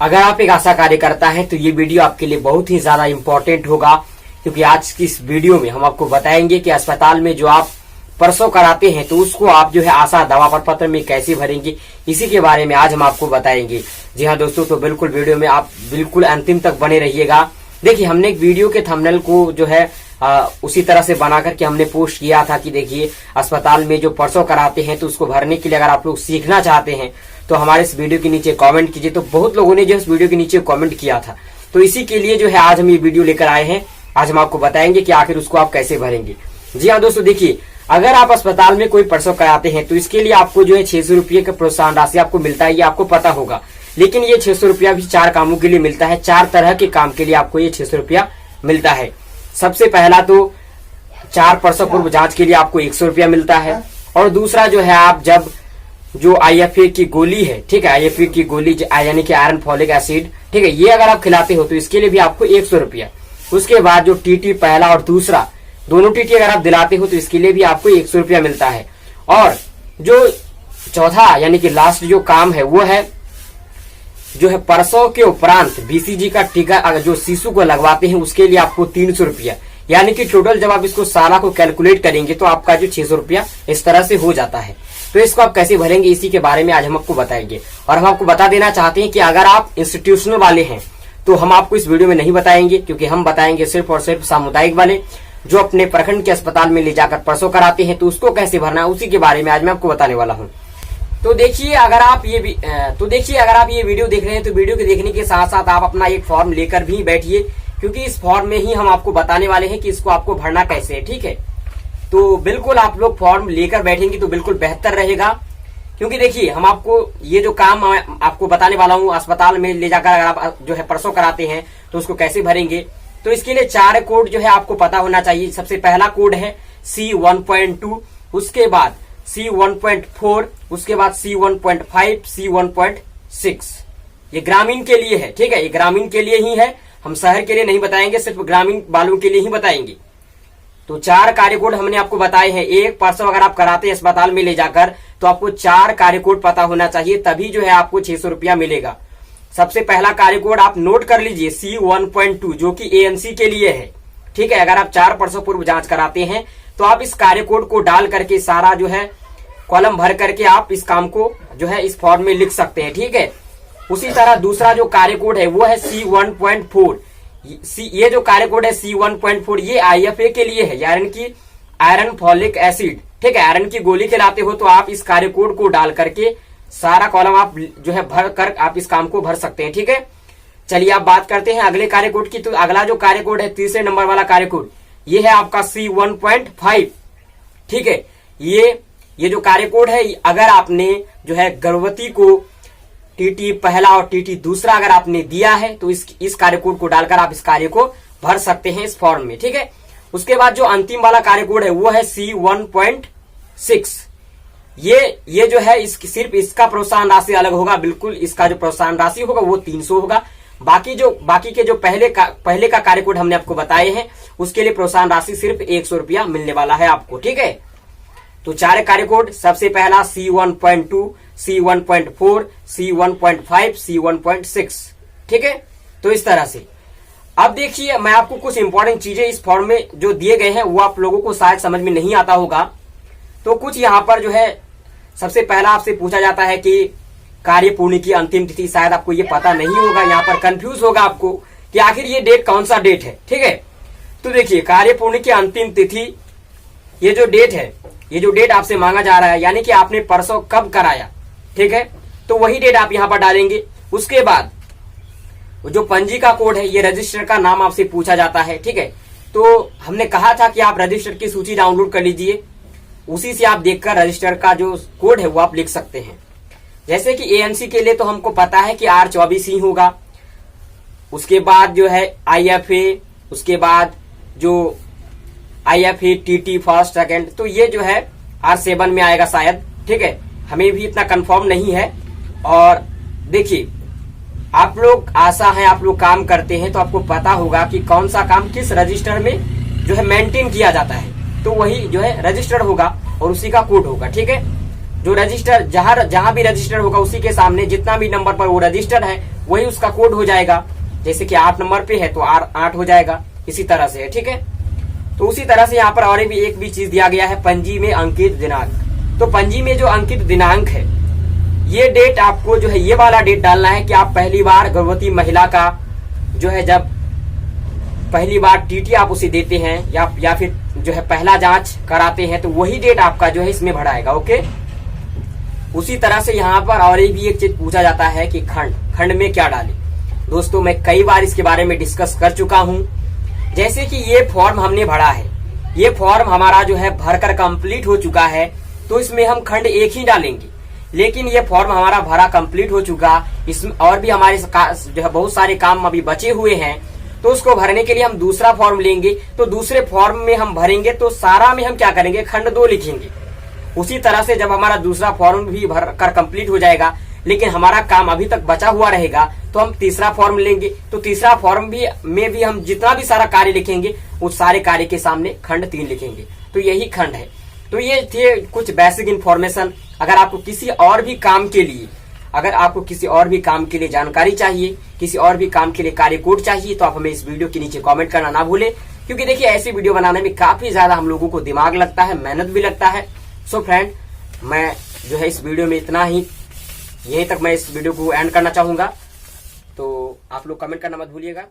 अगर आप एक आशा कार्यकर्ता हैं तो ये वीडियो आपके लिए बहुत ही ज्यादा इम्पोर्टेंट होगा, क्योंकि आज की इस वीडियो में हम आपको बताएंगे कि अस्पताल में जो आप प्रसव कराते हैं तो उसको आप जो है आशा दवा प्रपत्र में कैसे भरेंगे, इसी के बारे में आज हम आपको बताएंगे। जी हाँ दोस्तों, तो बिल्कुल वीडियो में आप बिल्कुल अंतिम तक बने रहिएगा। देखिए, हमने एक वीडियो के थंबनेल को जो है उसी तरह से बना करके हमने पोस्ट किया था कि देखिए अस्पताल में जो प्रसव कराते हैं तो उसको भरने के लिए अगर आप लोग सीखना चाहते हैं तो हमारे इस वीडियो के नीचे कमेंट कीजिए। तो बहुत लोगों ने जो इस वीडियो के नीचे कमेंट किया था, तो इसी के लिए जो है आज हम ये वीडियो लेकर आए हैं। आज हम आपको बताएंगे कि आखिर उसको आप कैसे भरेंगे। जी हाँ दोस्तों, देखिए, अगर आप अस्पताल में कोई प्रसव कराते हैं तो इसके लिए आपको जो है 600 रुपये का प्रोत्साहन राशि आपको मिलता है, ये आपको पता होगा। लेकिन ये 600 रुपया भी 4 कामों के लिए मिलता है। 4 तरह के काम के लिए आपको ये 600 रुपया मिलता है। सबसे पहला तो 4 प्रसव पूर्व जांच के लिए आपको 100 रुपया मिलता है। और दूसरा जो है, आप जब जो IFA की गोली है, ठीक है, IFA की गोली यानी कि आयरन फॉलिक एसिड, ठीक है, ये अगर आप खिलाते हो तो इसके लिए भी आपको 100 रुपया। उसके बाद जो TT पहला और दूसरा दोनों TT अगर आप दिलाते हो तो इसके लिए भी आपको 100 रुपया मिलता है। और जो चौथा यानी कि लास्ट जो काम है वो है जो है प्रसव के उपरांत BCG का टीका जो शिशु को लगवाते हैं उसके लिए आपको 300 रुपया। यानी कि टोटल जब आप इसको सारा को कैलकुलेट करेंगे तो आपका जो 600 रुपया इस तरह से हो जाता है। तो इसको आप कैसे भरेंगे इसी के बारे में आज हम आपको बताएंगे। और हम आपको बता देना चाहते हैं कि अगर आप इंस्टीट्यूशनल वाले हैं तो हम आपको इस वीडियो में नहीं बताएंगे, क्योंकि हम बताएंगे सिर्फ और सिर्फ सामुदायिक वाले जो अपने प्रखंड के अस्पताल में ले जाकर प्रसव कराते हैं तो उसको कैसे भरना है उसी के बारे में आज मैं आपको बताने वाला हूँ। तो देखिए, अगर आप ये वीडियो देख रहे हैं तो वीडियो के देखने के साथ साथ आप अपना एक फॉर्म लेकर भी बैठिए, क्योंकि इस फॉर्म में ही हम आपको बताने वाले हैं कि इसको आपको भरना कैसे है। ठीक है, तो बिल्कुल आप लोग फॉर्म लेकर बैठेंगे तो बिल्कुल बेहतर रहेगा, क्योंकि देखिए हम आपको ये जो काम आपको बताने वाला हूँ अस्पताल में ले जाकर अगर आप जो है प्रसव कराते हैं तो उसको कैसे भरेंगे। तो इसके लिए 4 कोड जो है आपको पता होना चाहिए। सबसे पहला कोड है C1.2, उसके बाद C1.4, उसके बाद C1.5, C1.6। ये ग्रामीण के लिए है, ठीक है, ये ग्रामीण के लिए ही है, हम शहर के लिए नहीं बताएंगे, सिर्फ ग्रामीण वालों के लिए ही बताएंगे। तो 4 कार्य कोड हमने आपको बताए हैं। एक प्रसव अगर आप कराते हैं अस्पताल में ले जाकर तो आपको 4 कार्य कोड पता होना चाहिए, तभी जो है आपको 600 रुपया मिलेगा। सबसे पहला कार्य कोड आप नोट कर लीजिए C1.2, जो कि ANC के लिए है। ठीक है, अगर आप 4 प्रसव पूर्व जांच कराते हैं तो आप इस कार्य कोड को डाल करके सारा जो है कॉलम भर करके आप इस काम को जो है इस फॉर्म में लिख सकते हैं। ठीक है, उसी तरह दूसरा जो कार्य कोड है वो है C1.4। ये जो कार्य कोड है C1.4 ये IFA के लिए है, यानी कि आयरन फॉलिक एसिड। ठीक है, आयरन की गोली खिलाते हो तो आप इस कार्य कोड को डाल करके सारा कॉलम आप जो है भर कर आप इस काम को भर सकते हैं। ठीक है, चलिए आप बात करते हैं अगले कार्य कोड की। तो अगला जो कार्य कोड है, तीसरे नंबर वाला कार्य कोड, ये है आपका C1.5। ठीक है, ये जो कार्य कोड है, अगर आपने जो है गर्भवती को TT पहला और TT दूसरा अगर आपने दिया है तो इस कार्य कोड को डालकर आप इस कार्य को भर सकते हैं इस फॉर्म में। ठीक है, उसके बाद जो अंतिम वाला कार्य कोड है वो है C1.6। ये जो है सिर्फ इसका प्रोत्साहन राशि अलग होगा, बिल्कुल इसका जो प्रोत्साहन राशि होगा वो 300 होगा। बाकी के जो पहले का कार्य कोड हमने आपको बताए हैं उसके लिए प्रोत्साहन राशि सिर्फ 100 रुपया मिलने वाला है आपको। ठीक है, तो 4 कार्य कोड, सबसे पहला C1.2, C1.4, C1.5, C1.6। ठीक है, तो इस तरह से अब देखिए मैं आपको कुछ इंपॉर्टेंट चीजें इस फॉर्म में जो दिए गए हैं वो आप लोगों को शायद समझ में नहीं आता होगा। तो कुछ यहाँ पर जो है सबसे पहला आपसे पूछा जाता है कि कार्य पूर्ण की अंतिम तिथि, शायद आपको ये पता नहीं होगा, यहाँ पर कंफ्यूज होगा आपको कि आखिर ये डेट कौन सा डेट है। ठीक है, तो देखिए कार्य पूर्ण की अंतिम तिथि, ये जो डेट है, ये जो डेट आपसे मांगा जा रहा है, यानी कि आपने प्रसव कब कराया, ठीक है, तो वही डेट आप यहाँ पर डालेंगे। उसके बाद जो पंजिका कोड है, ये रजिस्टर का नाम आपसे पूछा जाता है। ठीक है, तो हमने कहा था कि आप रजिस्टर की सूची डाउनलोड कर लीजिए, उसी से आप देखकर रजिस्टर का जो कोड है वो आप लिख सकते हैं। जैसे कि ANC के लिए तो हमको पता है कि R24 ही होगा। उसके बाद जो है IFA, उसके बाद जो IFA TT फर्स्ट सेकंड, तो ये जो है R7 में आएगा शायद। ठीक है, हमें भी इतना कंफर्म नहीं है। और देखिए आप लोग आशा है, आप लोग काम करते हैं तो आपको पता होगा कि कौन सा काम किस रजिस्टर में जो है मेंटेन किया जाता है, तो वही जो है रजिस्टर्ड होगा और उसी का कोड होगा। ठीक है, जो रजिस्टर जहां भी रजिस्टर होगा उसी के सामने जितना भी नंबर पर वो रजिस्टर है वही उसका कोड हो जाएगा। जैसे कि 8 नंबर पे है तो 8 हो जाएगा, इसी तरह से है। ठीक है, तो उसी तरह से यहाँ पर और भी एक भी चीज दिया गया है, पंजी में अंकित दिनांक। तो पंजी में जो अंकित दिनांक है, ये डेट आपको जो है ये वाला डेट डालना है कि आप पहली बार गर्भवती महिला का जो है जब पहली बार टीटी आप उसे देते हैं या फिर जो है पहला जांच कराते हैं तो वही डेट आपका जो है इसमें भराएगा। ओके, उसी तरह से यहाँ पर और भी एक चीज पूछा जाता है कि खंड में क्या डालें। दोस्तों मैं कई बार इसके बारे में डिस्कस कर चुका हूं। जैसे कि ये फॉर्म हमने भरा है, ये फॉर्म हमारा जो है भरकर कंप्लीट हो चुका है तो इसमें हम खंड 1 ही डालेंगे। लेकिन ये फॉर्म हमारा भरा कंप्लीट हो चुका, इसमें और भी हमारे जो है बहुत सारे काम अभी बचे हुए हैं, तो उसको भरने के लिए हम दूसरा फॉर्म लेंगे। तो दूसरे फॉर्म में हम भरेंगे तो सारा में हम क्या करेंगे, खंड 2 लिखेंगे। उसी तरह से जब हमारा दूसरा फॉर्म भी भरकर कंप्लीट हो जाएगा लेकिन हमारा काम अभी तक बचा हुआ रहेगा तो हम तीसरा फॉर्म लेंगे। तो तीसरा फॉर्म में भी हम जितना भी सारा कार्य लिखेंगे उस सारे कार्य के सामने खंड 3 लिखेंगे। तो यही खंड है। तो ये थे कुछ बेसिक इन्फॉर्मेशन। अगर आपको किसी और भी काम के लिए जानकारी चाहिए, किसी और भी काम के लिए कार्य कोड चाहिए तो आप हमें इस वीडियो के नीचे कमेंट करना ना भूलें, क्योंकि देखिए ऐसी वीडियो बनाने में काफी ज्यादा हम लोगों को दिमाग लगता है, मेहनत भी लगता है। सो फ्रेंड, मैं जो है इस वीडियो में इतना ही, यहीं तक मैं इस वीडियो को एंड करना चाहूंगा। तो आप लोग कमेंट करना मत भूलिएगा।